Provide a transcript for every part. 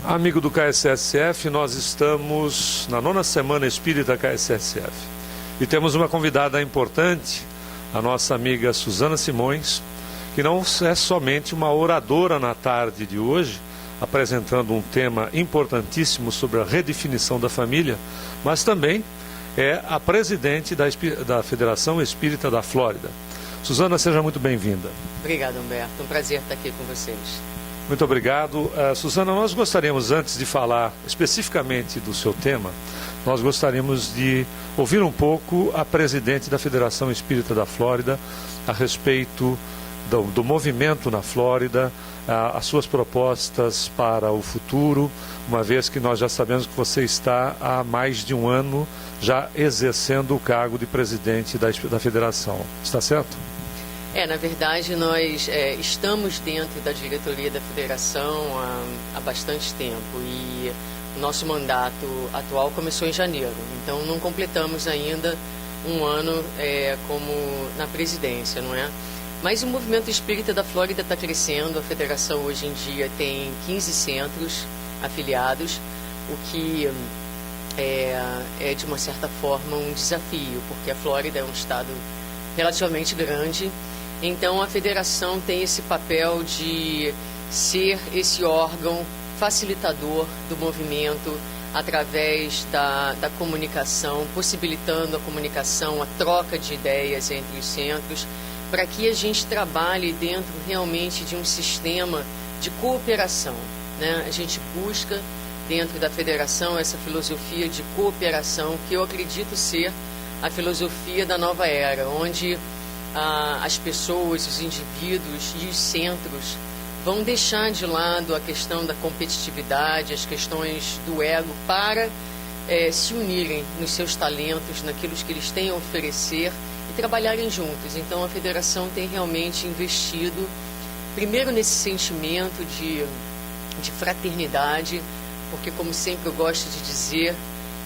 Amigo do KSSF, nós estamos na 9ª Semana Espírita KSSF e temos uma convidada importante, a nossa amiga Suzana Simões, que não é somente uma oradora na tarde de hoje, apresentando um tema importantíssimo sobre a redefinição da família, mas também é a presidente da Federação Espírita da Flórida. Suzana, seja muito bem-vinda. Obrigada, Humberto. Um prazer estar aqui com vocês. Muito obrigado. Suzana, nós gostaríamos, antes de falar especificamente do seu tema, nós gostaríamos de ouvir um pouco a presidente da Federação Espírita da Flórida a respeito do movimento na Flórida, as suas propostas para o futuro, uma vez que nós já sabemos que você está há mais de um ano já exercendo o cargo de presidente da Federação. Está certo? Na verdade, nós estamos dentro da diretoria da Federação há bastante tempo e o nosso mandato atual começou em janeiro, então não completamos ainda um ano como na presidência, não é? Mas o movimento espírita da Flórida está crescendo, a Federação hoje em dia tem 15 centros afiliados, o que é de uma certa forma um desafio, porque a Flórida é um estado relativamente grande. Então, a federação tem esse papel de ser esse órgão facilitador do movimento através da comunicação, possibilitando a comunicação, a troca de ideias entre os centros, para que a gente trabalhe dentro realmente de um sistema de cooperação, né? A gente busca dentro da federação essa filosofia de cooperação, que eu acredito ser a filosofia da nova era, onde as pessoas, os indivíduos e os centros vão deixar de lado a questão da competitividade, as questões do ego, para se unirem nos seus talentos, naquilo que eles têm a oferecer e trabalharem juntos. Então a federação tem realmente investido, primeiro nesse sentimento de fraternidade, porque, como sempre eu gosto de dizer,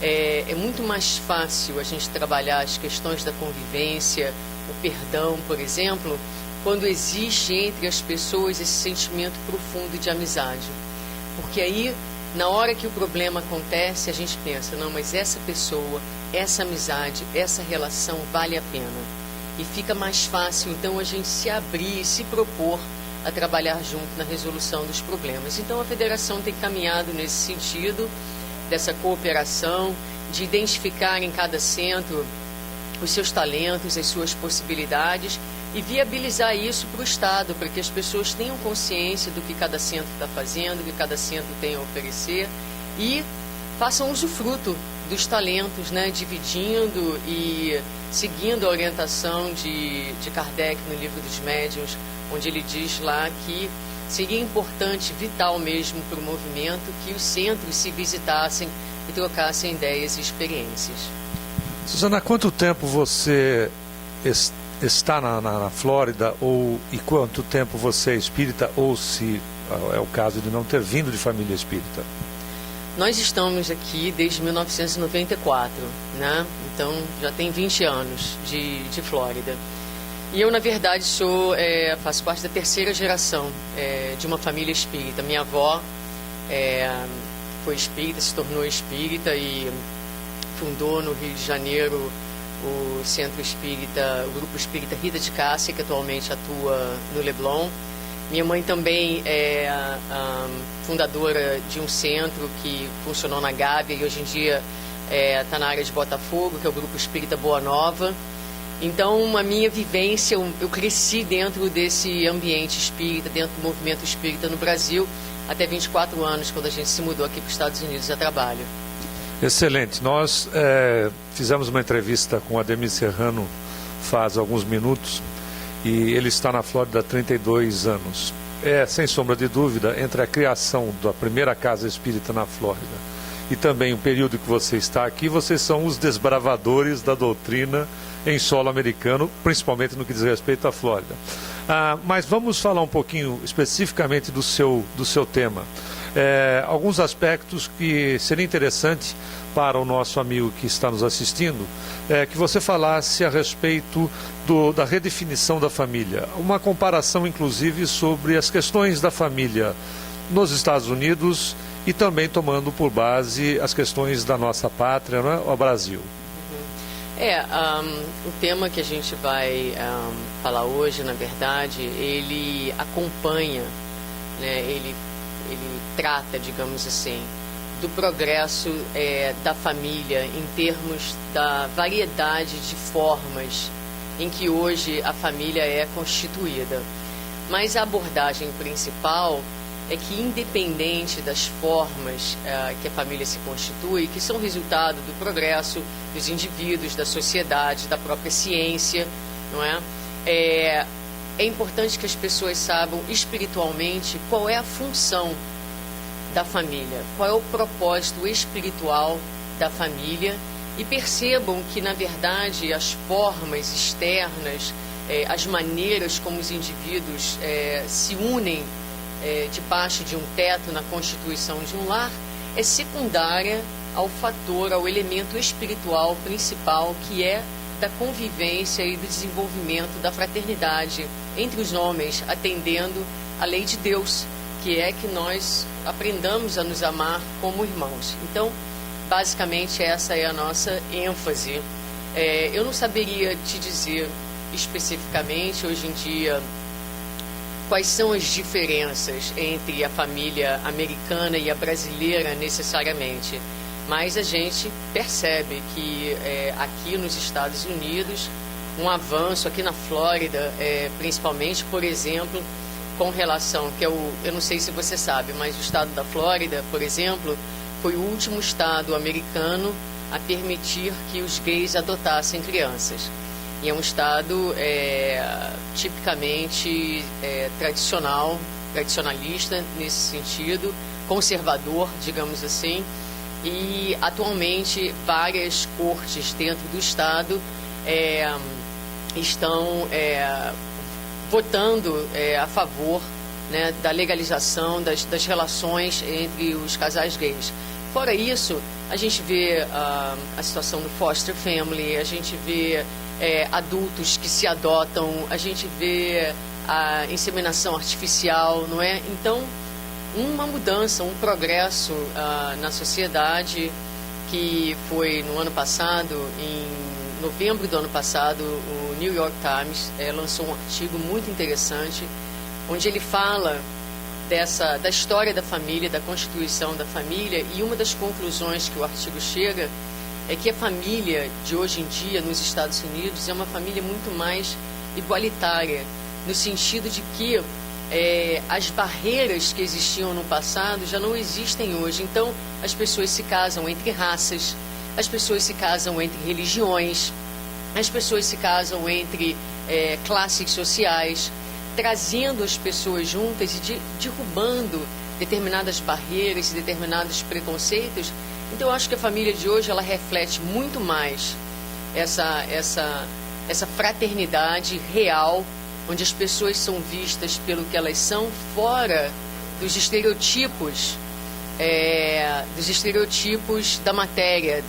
é muito mais fácil a gente trabalhar as questões da convivência, o perdão, por exemplo, quando existe entre as pessoas esse sentimento profundo de amizade. Porque aí, na hora que o problema acontece, a gente pensa, não, mas essa pessoa, essa amizade, essa relação vale a pena. E fica mais fácil, então, a gente se abrir e se propor a trabalhar junto na resolução dos problemas. Então, a federação tem caminhado nesse sentido, dessa cooperação, de identificar em cada centro os seus talentos, as suas possibilidades e viabilizar isso para o Estado, para que as pessoas tenham consciência do que cada centro está fazendo, do que cada centro tem a oferecer e façam usufruto dos talentos, né, dividindo e seguindo a orientação de Kardec no Livro dos Médiuns, onde ele diz lá que seria importante, vital mesmo para o movimento, que os centros se visitassem e trocassem ideias e experiências. Suzana, há quanto tempo você está na Flórida e quanto tempo você é espírita, ou se é o caso de não ter vindo de família espírita? Nós estamos aqui desde 1994, né? Então já tem 20 anos de Flórida. E eu, na verdade, faço parte da terceira geração de uma família espírita. Minha avó foi espírita, se tornou espírita e fundou no Rio de Janeiro o Centro Espírita, o Grupo Espírita Rita de Cássia, que atualmente atua no Leblon. Minha mãe também é a fundadora de um centro que funcionou na Gávea e hoje em dia está na área de Botafogo, que é o Grupo Espírita Boa Nova. Então, a minha vivência, eu cresci dentro desse ambiente espírita, dentro do movimento espírita no Brasil, até 24 anos, quando a gente se mudou aqui para os Estados Unidos a trabalho. Excelente. Nós fizemos uma entrevista com o Ademir Serrano faz alguns minutos e ele está na Flórida há 32 anos. Sem sombra de dúvida, entre a criação da primeira casa espírita na Flórida e também o período que você está aqui, vocês são os desbravadores da doutrina em solo americano, principalmente no que diz respeito à Flórida. Mas vamos falar um pouquinho especificamente do seu tema. Alguns aspectos que seria interessante para o nosso amigo que está nos assistindo, que você falasse a respeito da redefinição da família. Uma comparação, inclusive, sobre as questões da família nos Estados Unidos e também tomando por base as questões da nossa pátria, não é? O Brasil. O tema que a gente vai falar hoje, na verdade, ele acompanha, né, ele trata, digamos assim, do progresso da família em termos da variedade de formas em que hoje a família é constituída. Mas a abordagem principal é que, independente das formas que a família se constitui, que são resultado do progresso dos indivíduos, da sociedade, da própria ciência, não é? É importante que as pessoas saibam espiritualmente qual é a função da família, qual é o propósito espiritual da família, e percebam que, na verdade, as formas externas, as maneiras como os indivíduos se unem debaixo de um teto na constituição de um lar, é secundária ao fator, ao elemento espiritual principal, que é da convivência e do desenvolvimento da fraternidade entre os homens, atendendo à lei de Deus, que é que nós aprendamos a nos amar como irmãos. Então, basicamente, essa é a nossa ênfase. Eu não saberia te dizer especificamente, hoje em dia, quais são as diferenças entre a família americana e a brasileira necessariamente, mas a gente percebe que aqui nos Estados Unidos, um avanço aqui na Flórida, principalmente, por exemplo, com relação, eu não sei se você sabe, mas o estado da Flórida, por exemplo, foi o último estado americano a permitir que os gays adotassem crianças. E é um estado tipicamente tradicionalista nesse sentido, conservador, digamos assim, e atualmente várias cortes dentro do estado estão votando a favor, né, da legalização das relações entre os casais gays. Fora isso, a gente vê a situação do foster family, a gente vê adultos que se adotam, a gente vê a inseminação artificial, não é? Então, uma mudança, um progresso na sociedade, que foi no ano passado, em novembro do ano passado, o New York Times lançou um artigo muito interessante, onde ele fala da história da família, da constituição da família, e uma das conclusões que o artigo chega é que a família de hoje em dia nos Estados Unidos é uma família muito mais igualitária, no sentido de que as barreiras que existiam no passado já não existem hoje. Então, as pessoas se casam entre raças, as pessoas se casam entre religiões, as pessoas se casam entre classes sociais, trazendo as pessoas juntas e derrubando determinadas barreiras e determinados preconceitos. Então, eu acho que a família de hoje, ela reflete muito mais essa fraternidade real, onde as pessoas são vistas pelo que elas são, fora dos estereotipos da matéria,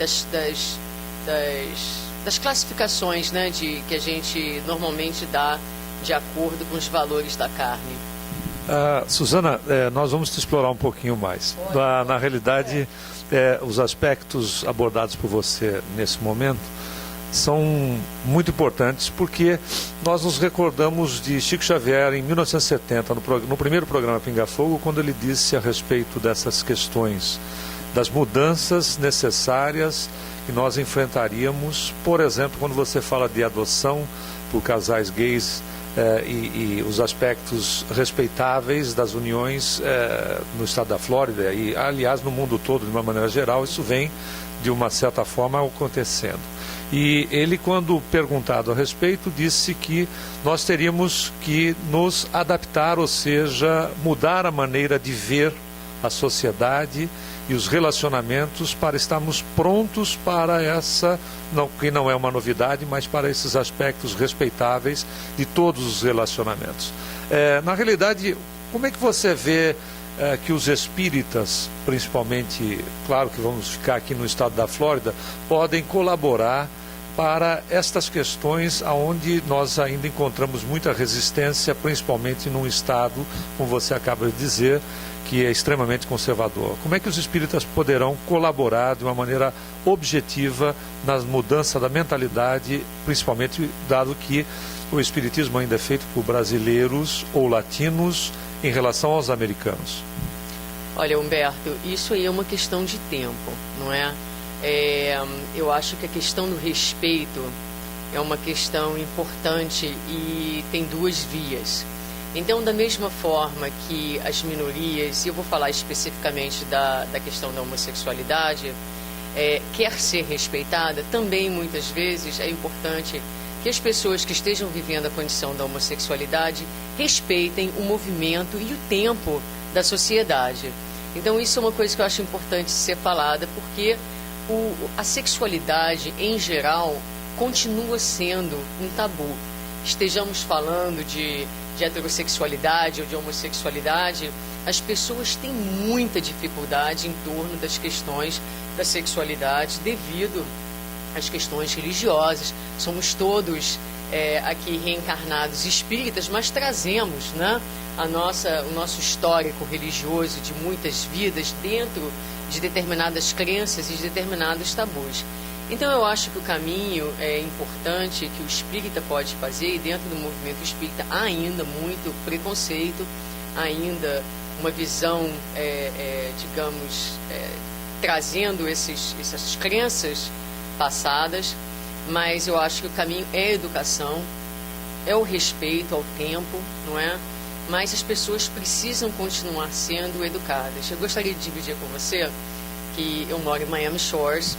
das classificações, né, que a gente normalmente dá de acordo com os valores da carne. Suzana, nós vamos te explorar um pouquinho mais. Na realidade, os aspectos abordados por você nesse momento são muito importantes, porque nós nos recordamos de Chico Xavier em 1970, no primeiro programa Pinga Fogo, quando ele disse a respeito dessas questões, das mudanças necessárias que nós enfrentaríamos, por exemplo, quando você fala de adoção por casais gays, e os aspectos respeitáveis das uniões no estado da Flórida e, aliás, no mundo todo, de uma maneira geral, isso vem, de uma certa forma, acontecendo. E ele, quando perguntado a respeito, disse que nós teríamos que nos adaptar, ou seja, mudar a maneira de ver a sociedade e os relacionamentos para estarmos prontos para que não é uma novidade, mas para esses aspectos respeitáveis de todos os relacionamentos. Na realidade, como é que você vê que os espíritas, principalmente, claro que vamos ficar aqui no estado da Flórida, podem colaborar para estas questões onde nós ainda encontramos muita resistência, principalmente num estado, como você acaba de dizer, que é extremamente conservador. Como é que os espíritas poderão colaborar de uma maneira objetiva na mudança da mentalidade, principalmente dado que o espiritismo ainda é feito por brasileiros ou latinos em relação aos americanos? Olha, Humberto, isso aí é uma questão de tempo, não é? Eu acho que a questão do respeito é uma questão importante e tem duas vias. Então, da mesma forma que as minorias, e eu vou falar especificamente da questão da homossexualidade, quer ser respeitada, também muitas vezes é importante que as pessoas que estejam vivendo a condição da homossexualidade respeitem o movimento e o tempo da sociedade. Então, isso é uma coisa que eu acho importante ser falada, porque a sexualidade, em geral, continua sendo um tabu. Estejamos falando de heterossexualidade ou de homossexualidade, as pessoas têm muita dificuldade em torno das questões da sexualidade devido às questões religiosas. Somos todos aqui reencarnados espíritas, mas trazemos, né, o nosso histórico religioso de muitas vidas dentro de determinadas crenças e de determinados tabus. Então eu acho que o caminho importante que o espírita pode fazer, e dentro do movimento espírita há ainda muito preconceito, ainda uma visão, digamos, trazendo essas crenças passadas, mas eu acho que o caminho é a educação, é o respeito ao tempo, não é? Mas as pessoas precisam continuar sendo educadas. Eu gostaria de dividir com você que eu moro em Miami Shores,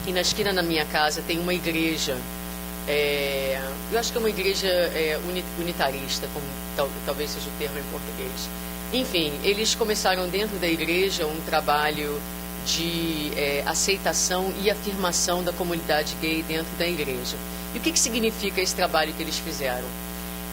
e na esquina da minha casa tem uma igreja, eu acho que é uma igreja unitarista, como talvez seja o termo em português. Enfim, eles começaram dentro da igreja um trabalho de aceitação e afirmação da comunidade gay dentro da igreja. E o que significa esse trabalho que eles fizeram?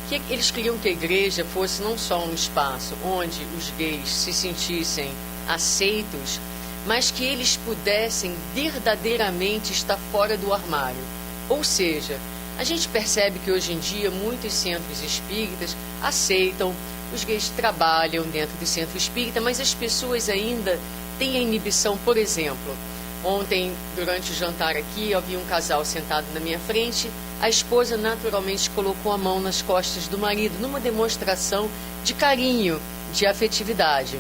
Que eles queriam que a igreja fosse não só um espaço onde os gays se sentissem aceitos, mas que eles pudessem verdadeiramente estar fora do armário. Ou seja, a gente percebe que hoje em dia muitos centros espíritas aceitam, os gays trabalham dentro do centro espírita, mas as pessoas ainda têm a inibição. Por exemplo, ontem, durante o jantar aqui, havia um casal sentado na minha frente, a esposa naturalmente colocou a mão nas costas do marido, numa demonstração de carinho, de afetividade.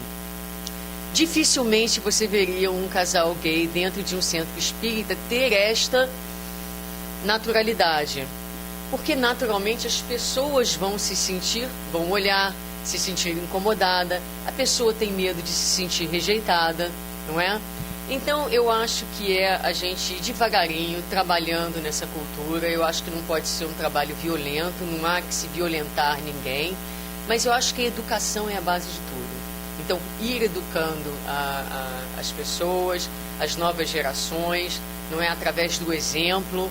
Dificilmente você veria um casal gay dentro de um centro espírita ter esta naturalidade, porque naturalmente as pessoas vão olhar, se sentir incomodada, a pessoa tem medo de se sentir rejeitada, não é? Então eu acho que a gente ir devagarinho trabalhando nessa cultura. Eu acho que não pode ser um trabalho violento, não há que se violentar ninguém, mas eu acho que a educação é a base de tudo. Então, ir educando as pessoas, as novas gerações, não é, através do exemplo,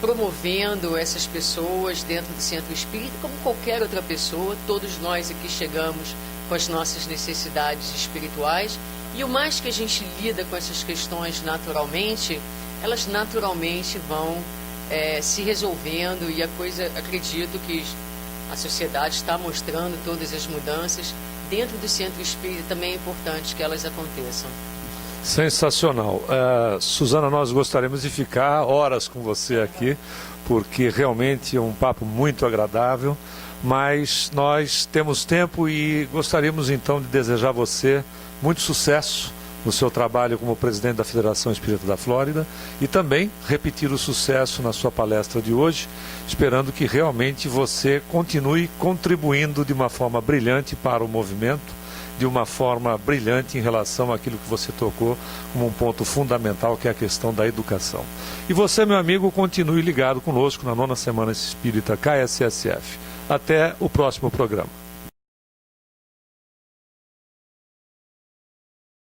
promovendo essas pessoas dentro do centro espírita, como qualquer outra pessoa. Todos nós aqui chegamos com as nossas necessidades espirituais, e o mais que a gente lida com essas questões naturalmente, elas naturalmente vão se resolvendo, e acredito que a sociedade está mostrando todas as mudanças. Dentro do centro espírita também é importante que elas aconteçam. Sensacional. Suzana, nós gostaríamos de ficar horas com você aqui, porque realmente é um papo muito agradável, mas nós temos tempo e gostaríamos então de desejar a você muito sucesso no seu trabalho como presidente da Federação Espírita da Flórida, e também repetir o sucesso na sua palestra de hoje, esperando que realmente você continue contribuindo de uma forma brilhante para o movimento, de uma forma brilhante em relação àquilo que você tocou como um ponto fundamental, que é a questão da educação. E você, meu amigo, continue ligado conosco na 9ª Semana Espírita KSSF. Até o próximo programa.